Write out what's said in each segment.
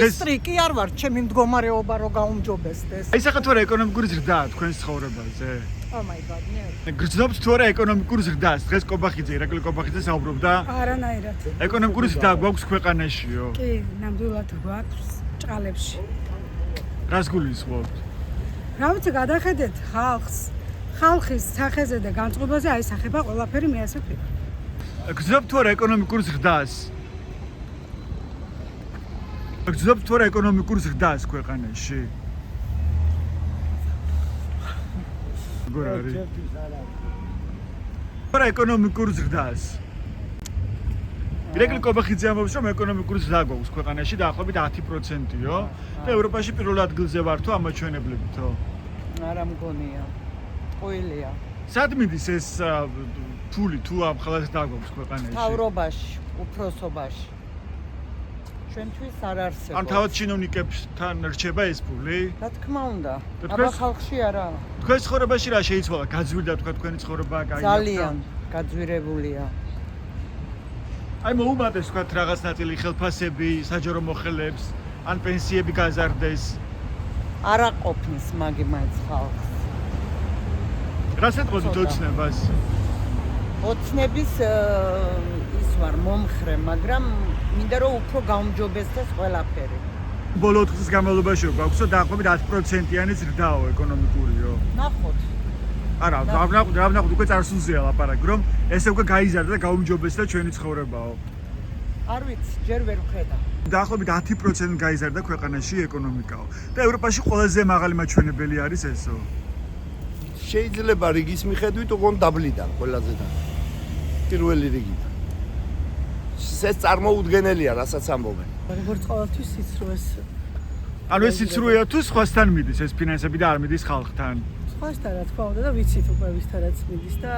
მინისტრი კი არ ვარ, ჩემი მდგომარეობა რო გაუმჯობესდეს. აი სახა თუ არა ეკონომიკური ზრდაა თქვენს ცხოვრებაზე? Oh my god, ნე. გრძნობთ თუ არა ეკონომიკურ ზრდას? დღეს კობახიძე, ირაკლი კობახიძე საუბრობდა. არანაირად. ეკონომიკური ზრდა გვაქვს ქვეყანაშიო. კი, ნამდვილად გვაქვს ჭყალებში. რას გულისხმობთ? რა ვიცი, გადახედეთ ხალხს. ხალხის სახეზე და განწყობაზე აისახება ყველაფერი მე ასე ვფიქრობ. გრძნობთ თუ არა ეკონომიკურ ზრდას? გრძნობთ თუ არა ეკონომიკურ ზრდას ქვეყანაში? როგორ არის? არა ეკონომიკურ ზრდას. ირაკლი კობახიძე ამბობს, რომ ეკონომიკური ზრდა გვაქვს ქვეყანაში დაახლოებით 10%-იო და ევროპაში პირველ ადგილზე ვართო ამაჩვენებლებითო. არა მგონია. ყოლია. სად მიდის ეს ფული თუ ამ ხალხს დაგვაქვს ქვეყანაში? თავრობაში, უფროსობაში. ჩვენთვის არ არსებობს. ან თავად ჩინოვნიკებთან რჩება ეს ფული? რა თქმა უნდა. და აბა ხალხში არა. თქვენს ცხოვრებაში რა შეიცვალა? გაძვირდა თქვენი ცხოვრება, გაიგებდა? ძალიან გაძვირებულია. აი მოუმატეს თქვა რაღაც ნაწილი ხელფასები, საჯარო მოხელეებს, ან პენსიები გაზარდეს. არა ყოფნის მაგი მაინც ხალხს. რას ეთყოდით ოცნებას? ოცნების ის ვარ მომხრე, მაგრამ მინდა რომ უფრო გაუმჯობესდეს ყველაფერი. ბოლო 4 წლის განმავლობაში გვაქვსო დაახლოებით 10%-იანი ზრდაო ეკონომიკურიო. ნახოთ. არა, ვნახოთ უკვე წარსულზეა ლაპარაკი, რომ ესე უკვე გაიზარდა და გაუმჯობესდა ჩვენი ცხოვრებაო. არ ვიცი, ჯერ ვერ ვხედავ. დაახლოებით 10% გაიზარდა ქვეყანაში ეკონომიკაო. და ევროპაში ყველაზე მაღალი მაჩვენებელი არის ესო. შეიძლება რიგის მიხედვით უგონ დაბლიდან ყველაზე და პირველი რიგით. ეს წარმოუდგენელია, რასაც ამბობენ. როგორც ყოველთვის სიცრუეს. ანუ ეს სიცრუეა თუ სხვასთან მიდის ეს ფინანსები და არ მიდის ხალხთან? სხვასთან რა თქმა უნდა და ვიცით უკვე ვისთანაც მიდის და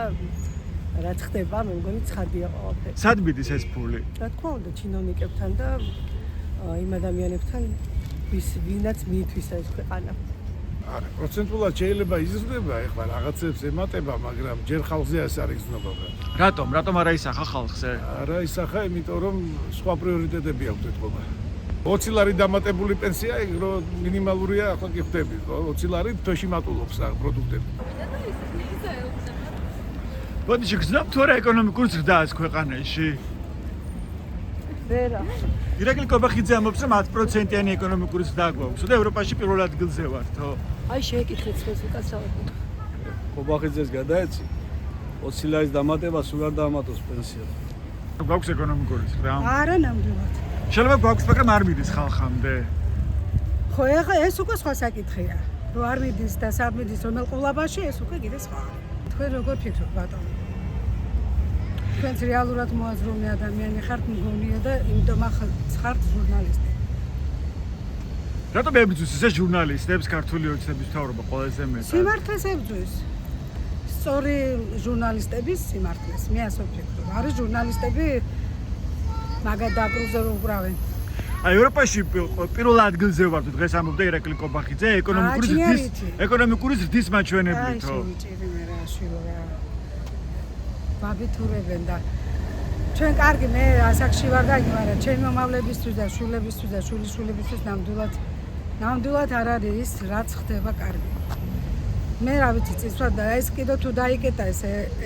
რაც ხდება, მე მგონი ცხადია ყველაფერი. სად მიდის ეს ფული? რა თქმა უნდა, ჩინოვნიკებთან და იმ ადამიანებთან, ვინაც მიითვისა ეს ქვეყანა. არა, პროცენტულად შეიძლება იზრდება, ეხლა რაღაცებს ემატება, მაგრამ ჯერ ხალხზე ეს არ იგრძნობა. რატომ არა ისახა ხალხზე? არა ისახა, იმიტომ რომ სხვა პრიორიტეტები აქვს ეთქობა. 20 ლარი დამატებული პენსია, რომ მინიმალურია, ახლა კი ხვდები, 20 ლარი თვეში მატულობს რა პროდუქტები. ბოდიში გზნობ თუ არა ეკონომიკურ ზრდას ქვეყანაში? ვერა. ირაკლი კობახიძე ამბობს, რომ 10%-იანი ეკონომიკური ზრდა გვაქვს და ევროპაში პირველ ადგილზე ვართო. აი შეეკითხეთ ეს უკაცრავად. კობახიძეს გადაეცი 20 ლარის დამატება სულ არ დაამატოს პენსია. გვაქვს ეკონომიკური ზრდა? არა ნამდვილად. შეიძლება გვაქვს, მაგრამ არ მიდის ხალხამდე. ხო, ეხლა ეს უკვე სხვა საკითხია. რო არ მიდის და სად მიდის რომელ ყოლაბაში, ეს უკვე კიდე სხვა. თქვენ როგორ ფიქრობთ, ბატონო? თქვენც რეალურად მოაზროვნე ადამიანი ხართ, მგონია და იმიტომ ხართ ჟურნალისტი. რატომ ებრძვის ეს ჟურნალისტებს ქართული ოცნების მთავრობა ყველაზე მეტად? სიმართლეს ებრძვის. სწორი ჟურნალისტების სიმართლეს, მე ასე ვფიქრობ. არის ჟურნალისტები მაგად დაკრუზე რო უკრავენ. აი ევროპაში პირველ ადგილზე ვართ დღეს ამბობდა ირაკლი კობახიძე ეკონომიკური ზრდის მაჩვენებლითო. აი შეიჭირი მე რა შილო რა. ბაბითურებენ და ჩვენ კარგი მე ასაკში ვარ და მაგრამ ჩემი მომავლებისთვის და შვილებისთვის და შვილიშვილებისთვის ნამდვილად არ არის ის რაც ხდება კარგი. მე რა ვიცი წისვლა და ეს კიდევ თუ დაიკეტა ეს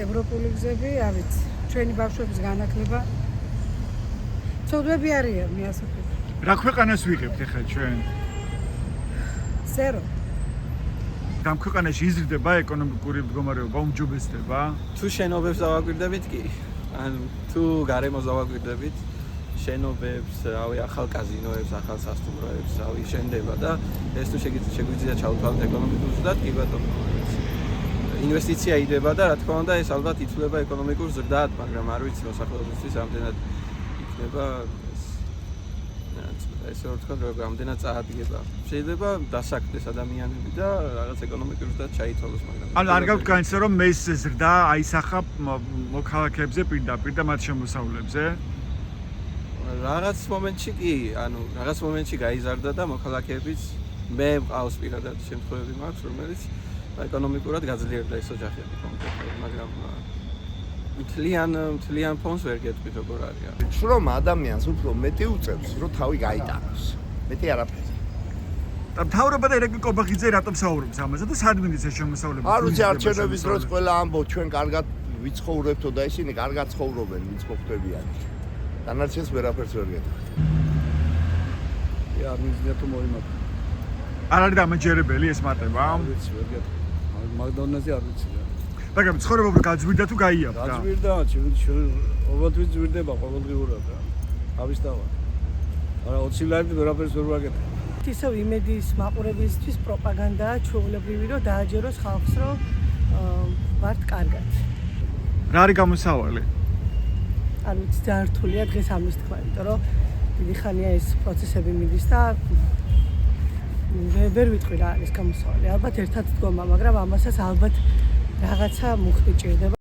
ევროპული გზები, რა ვიცი, ჩვენი ბავშვების განათლება ცოდვები არიან, მე ასე ვფიქრობ. რა ქვეყანას ვიღებთ ახლა ჩვენ? ზერო. ამ ქვეყანაში იზრდება ეკონომიკური მდგომარეობა, უმჯობესდება? თუ შენობებს დავაკვირდებით კი, ანუ თუ გარემოს დავაკვირდებით, შენობებს, რავი, ახალ კაზინოებს, ახალ სასტუმროებს, რავი, შენდება და ეს თუ შეგვიძლია ჩავთვალოთ ეკონომიკურ ზრდად, კი ბატონო. ინვესტიცია იდება და რა თქმა უნდა ეს ალბათ ითვლება ეკონომიკურ ზრდად, მაგრამ არ ვიცი მოსახლეობისთვის ამდენად იქნება ესე რომ თქვა რომ ამდენად წაადგება. შეიძლება დასაქმდეს ადამიანები და რაღაც ეკონომიკურ ზრდად ჩაითვალოს, მაგრამ ანუ არ გაქვთ განცდა რომ ეს ზრდა აისახა მოქალაქეებზე პირდაპირ და მათ შემოსავლებზე? რაღაც მომენტში კი, ანუ რაღაც მომენტში გაიზარდა და მოქალაქეებიც მე მყავს პირადად შემთხვევები მაქვს, რომელიც ეკონომიკურად გაძლიერდა ეს ოჯახები კონკრეტულად, მაგრამ მთლიან ფონს ვერ გეტყვით როგორ არის. შრომა ადამიანს უფრო მეტი უწევს, რომ თავი გაიტანოს. მეტი არაფერი. და მთავრობა და ერეკლი კობახიძე რატომ საუბრობს ამაზე და სად მინდის ეს შემოსავლები? არ ვიცი არჩევნების დროს ყველა ამბობს ჩვენ კარგად ვიცხოვრებთო და ისინი კარგად ცხოვრობენ, ვინც მოხდებიან. დანარჩენს ვერაფერს ვერ გეტყვით. არ მიზნია თუ მოიმატა. არ არის დამაჯერებელი ეს მატება? არ ვიცი, ვერ გეტყვი. მაგდონაზე არ ვიცი რა. მაგრამ ცხოვრება უფრო გაძვირდა თუ გაიაფა? გაძვირდა, ყოველთვის ძვირდება ყოველდღიურად რა. თავისთავად. არა 20 ლარი ვერაფერს ვერ ვაკეთებ. ისევ იმედის მაყურებისთვის პროპაგანდაა ჩვეულებრივი რომ დააჯეროს ხალხს რომ ვართ კარგად. რა არის გამოსავალი? არ ვიცი ძალიან რთულია დღეს ამის თქვა, იმიტომ რომ დიდი ხანია ეს პროცესები მიდის და ვერ ვიტყვი რა არის გამოსავალი. ალბათ ერთად დგომა, მაგრამ ამასაც ალბათ რაღაცა მუხტი ჭირდება.